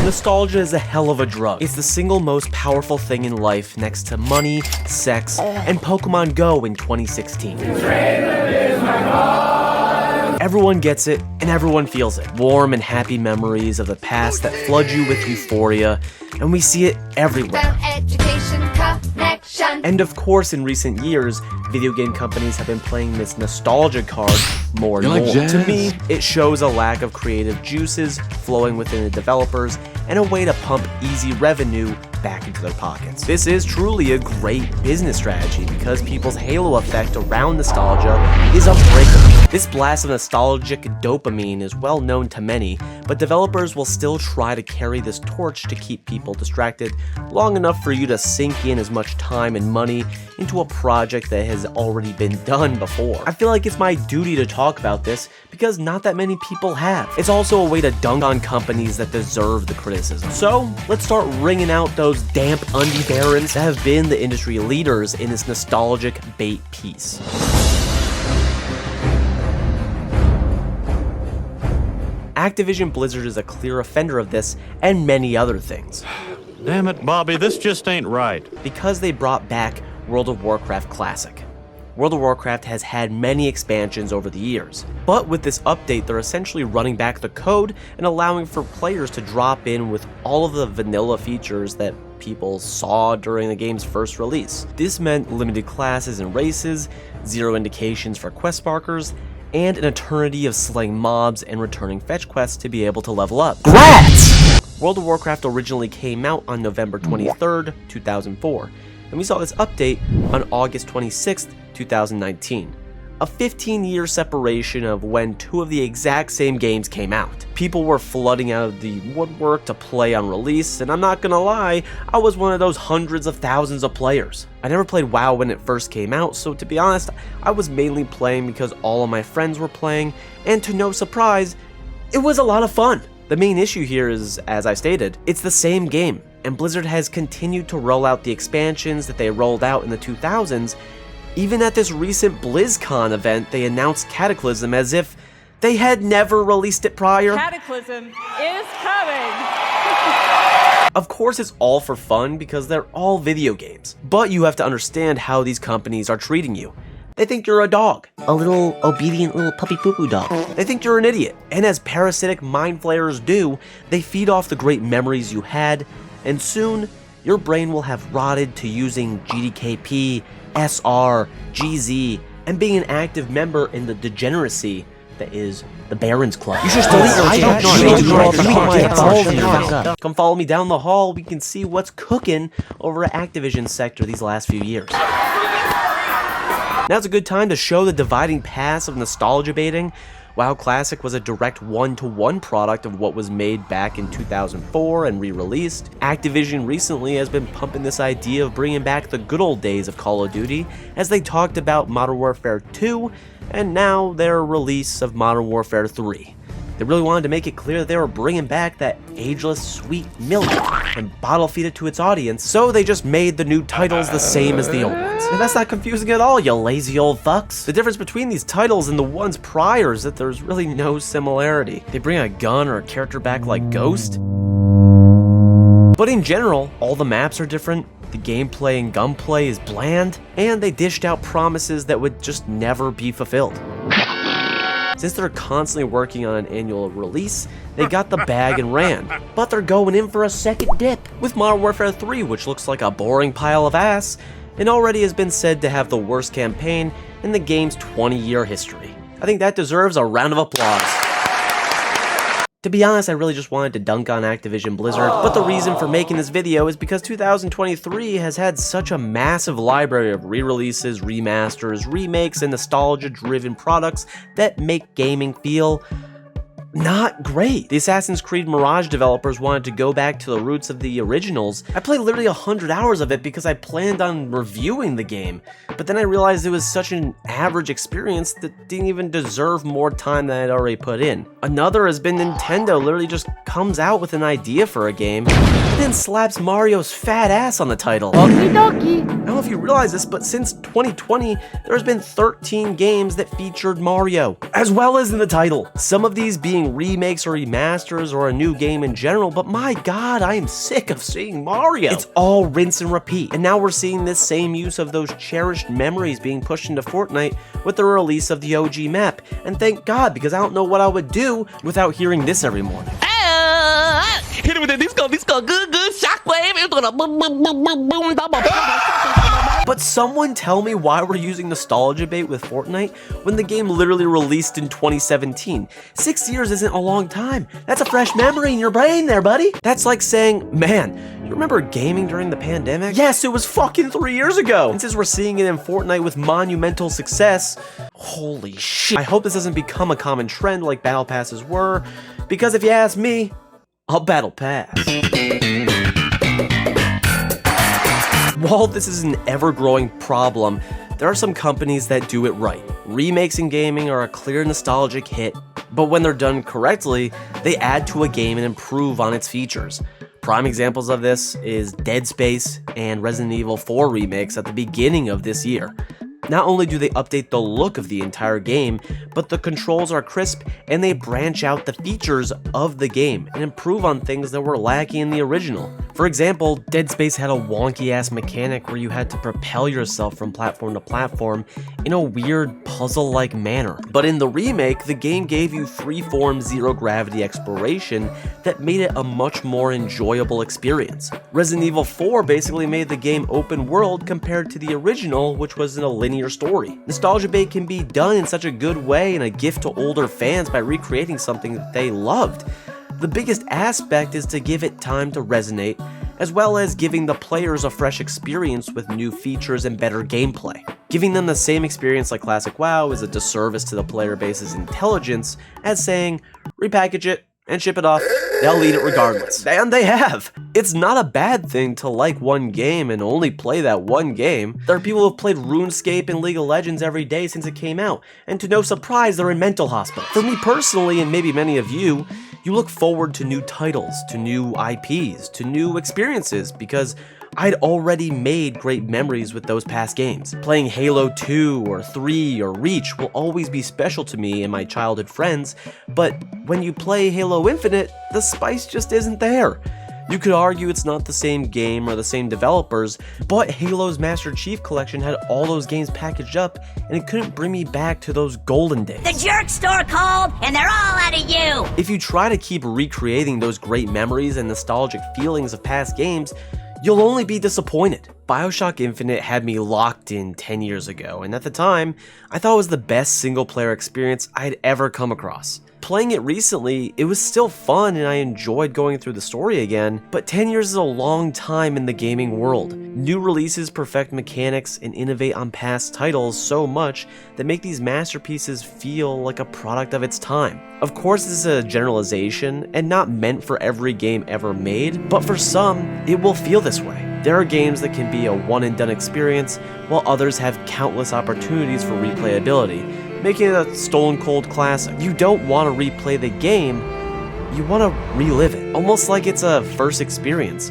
Nostalgia is a hell of a drug. It's the single most powerful thing in life next to money, sex, and Pokemon Go in 2016. Everyone gets it, and everyone feels it. Warm and happy memories of the past that flood you with euphoria, and we see it everywhere. And of course, in recent years, video game companies have been playing this nostalgia card more and more. To me, it shows a lack of creative juices flowing within the developers and a way to pump easy revenue back into their pockets. This is truly a great business strategy because people's halo effect around nostalgia is unbreakable. This blast of nostalgic dopamine is well known to many, but developers will still try to carry this torch to keep people distracted long enough for you to sink in as much time and money into a project that has already been done before. I feel like it's my duty to talk about this because not that many people have. It's also a way to dunk on companies that deserve the criticism. So let's start wringing out those damp undie barons that have been the industry leaders in this nostalgic bait piece. Activision Blizzard is a clear offender of this and many other things. Damn it, Bobby, this just ain't right. Because they brought back World of Warcraft Classic. World of Warcraft has had many expansions over the years, but with this update they're essentially running back the code and allowing for players to drop in with all of the vanilla features that people saw during the game's first release. This meant limited classes and races, zero indications for quest markers, and an eternity of slaying mobs and returning fetch quests to be able to level up. Grats! World of Warcraft originally came out on November 23rd, 2004, and we saw this update on August 26th, 2019. A 15-year separation of when two of the exact same games came out. People were flooding out of the woodwork to play on release, and I'm not gonna lie, I was one of those hundreds of thousands of players. I never played WoW when it first came out, so to be honest, I was mainly playing because all of my friends were playing, and to no surprise, it was a lot of fun. The main issue here is, as I stated, it's the same game, and Blizzard has continued to roll out the expansions that they rolled out in the 2000s. Even at this recent BlizzCon event, they announced Cataclysm as if they had never released it prior. Cataclysm is coming! Of course it's all for fun because they're all video games, but you have to understand how these companies are treating you. They think you're a dog. A little obedient little puppy poo-poo dog. They think you're an idiot, and as parasitic mind flayers do, they feed off the great memories you had, and soon, your brain will have rotted to using GDKP, SR, GZ, and being an active member in the degeneracy that is the Barons Club. You should delete your Come follow me down the hall, we can see what's cooking over at Activision's sector these last few years. Now's a good time to show the dividing paths of nostalgia baiting. WoW Classic was a direct one-to-one product of what was made back in 2004 and re-released. Activision recently has been pumping this idea of bringing back the good old days of Call of Duty as they talked about Modern Warfare 2 and now their release of Modern Warfare 3. They really wanted to make it clear that they were bringing back that ageless sweet milk and bottle feed it to its audience, so they just made the new titles the same as the old ones. And that's not confusing at all, you lazy old fucks. The difference between these titles and the ones prior is that there's really no similarity. They bring a gun or a character back like Ghost, but in general, all the maps are different, the gameplay and gunplay is bland, and they dished out promises that would just never be fulfilled. Since they're constantly working on an annual release, they got the bag and ran, but they're going in for a second dip with Modern Warfare 3, which looks like a boring pile of ass, and already has been said to have the worst campaign in the game's 20-year history. I think that deserves a round of applause. To be honest, I really just wanted to dunk on Activision Blizzard, but the reason for making this video is because 2023 has had such a massive library of re-releases, remasters, remakes, and nostalgia-driven products that make gaming feel not great. The Assassin's Creed Mirage developers wanted to go back to the roots of the originals. I played literally 100 hours of it because I planned on reviewing the game, but then I realized it was such an average experience that didn't even deserve more time than I'd already put in. Another has been Nintendo literally just comes out with an idea for a game and then slaps Mario's fat ass on the title. Okie dokie. I don't know if you realize this, but since 2020, there's been 13 games that featured Mario, as well as in the title. Some of these being saying remakes or remasters or a new game in general, but my god, I am sick of seeing Mario. It's all rinse and repeat, and now we're seeing this same use of those cherished memories being pushed into Fortnite with the release of the OG map. And thank God, because I don't know what I would do without hearing this every morning. Hit it with the disco, good, shockwave. It's gonna boom, boom, boom, boom, boom, double. But someone tell me why we're using nostalgia bait with Fortnite when the game literally released in 2017. 6 years isn't a long time. That's a fresh memory in your brain there, buddy. That's like saying, man, you remember gaming during the pandemic? Yes, it was fucking 3 years ago. And since we're seeing it in Fortnite with monumental success, holy shit. I hope this doesn't become a common trend like battle passes were, because if you ask me, I'll battle pass. While this is an ever-growing problem, there are some companies that do it right. Remakes in gaming are a clear nostalgic hit, but when they're done correctly, they add to a game and improve on its features. Prime examples of this is Dead Space and Resident Evil 4 remakes at the beginning of this year. Not only do they update the look of the entire game, but the controls are crisp and they branch out the features of the game and improve on things that were lacking in the original. For example, Dead Space had a wonky ass mechanic where you had to propel yourself from platform to platform in a weird puzzle-like manner. But in the remake, the game gave you free-form zero-gravity exploration that made it a much more enjoyable experience. Resident Evil 4 basically made the game open world compared to the original, which was in a linear story. Nostalgia bait can be done in such a good way and a gift to older fans by recreating something that they loved. The biggest aspect is to give it time to resonate, as well as giving the players a fresh experience with new features and better gameplay. Giving them the same experience like Classic WoW is a disservice to the player base's intelligence, as saying, repackage it and ship it off, they'll eat it regardless. And they have! It's not a bad thing to like one game and only play that one game. There are people who have played RuneScape and League of Legends every day since it came out, and to no surprise, they're in mental hospitals. For me personally, and maybe many of you, you look forward to new titles, to new IPs, to new experiences, because I'd already made great memories with those past games. Playing Halo 2 or 3 or Reach will always be special to me and my childhood friends, but when you play Halo Infinite, the spice just isn't there. You could argue it's not the same game or the same developers, but Halo's Master Chief Collection had all those games packaged up, and it couldn't bring me back to those golden days. The jerk store called, and they're all out of you! If you try to keep recreating those great memories and nostalgic feelings of past games, you'll only be disappointed. Bioshock Infinite had me locked in 10 years ago, and at the time, I thought it was the best single-player experience I'd ever come across. Playing it recently, it was still fun and I enjoyed going through the story again, but 10 years is a long time in the gaming world. New releases perfect mechanics and innovate on past titles so much that make these masterpieces feel like a product of its time. Of course, this is a generalization and not meant for every game ever made, but for some, it will feel this way. There are games that can be a one-and-done experience, while others have countless opportunities for replayability, making it a stone cold classic. You don't want to replay the game, you want to relive it, almost like it's a first experience.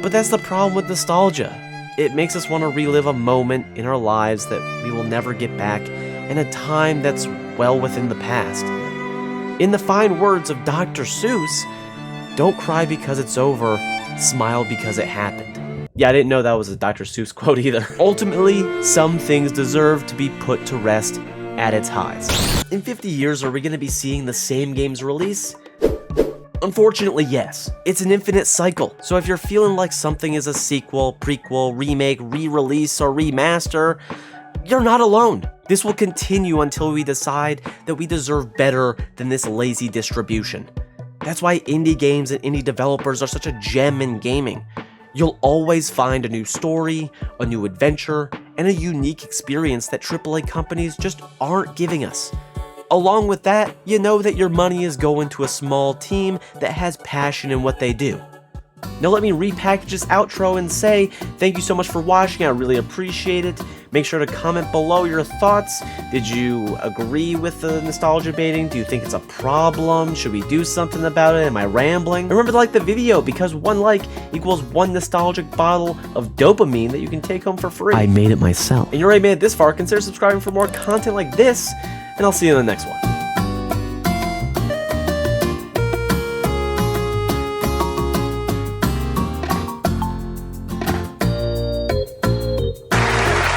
But that's the problem with nostalgia. It makes us want to relive a moment in our lives that we will never get back, and a time that's well within the past. In the fine words of Dr. Seuss, don't cry because it's over, smile because it happened. Yeah, I didn't know that was a Dr. Seuss quote either. Ultimately, some things deserve to be put to rest at its highs. In 50 years, are we going to be seeing the same games release? Unfortunately, yes. It's an infinite cycle, so if you're feeling like something is a sequel, prequel, remake, re-release, or remaster, you're not alone. This will continue until we decide that we deserve better than this lazy distribution. That's why indie games and indie developers are such a gem in gaming. You'll always find a new story, a new adventure, and a unique experience that AAA companies just aren't giving us. Along with that, you know that your money is going to a small team that has passion in what they do. Now let me repackage this outro and say thank you so much for watching, I really appreciate it. Make sure to comment below your thoughts. Did you agree with the nostalgia baiting? Do you think it's a problem? Should we do something about it? Am I rambling? Remember to like the video because one like equals one nostalgic bottle of dopamine that you can take home for free. I made it myself. And you already made it this far, consider subscribing for more content like this, and I'll see you in the next one.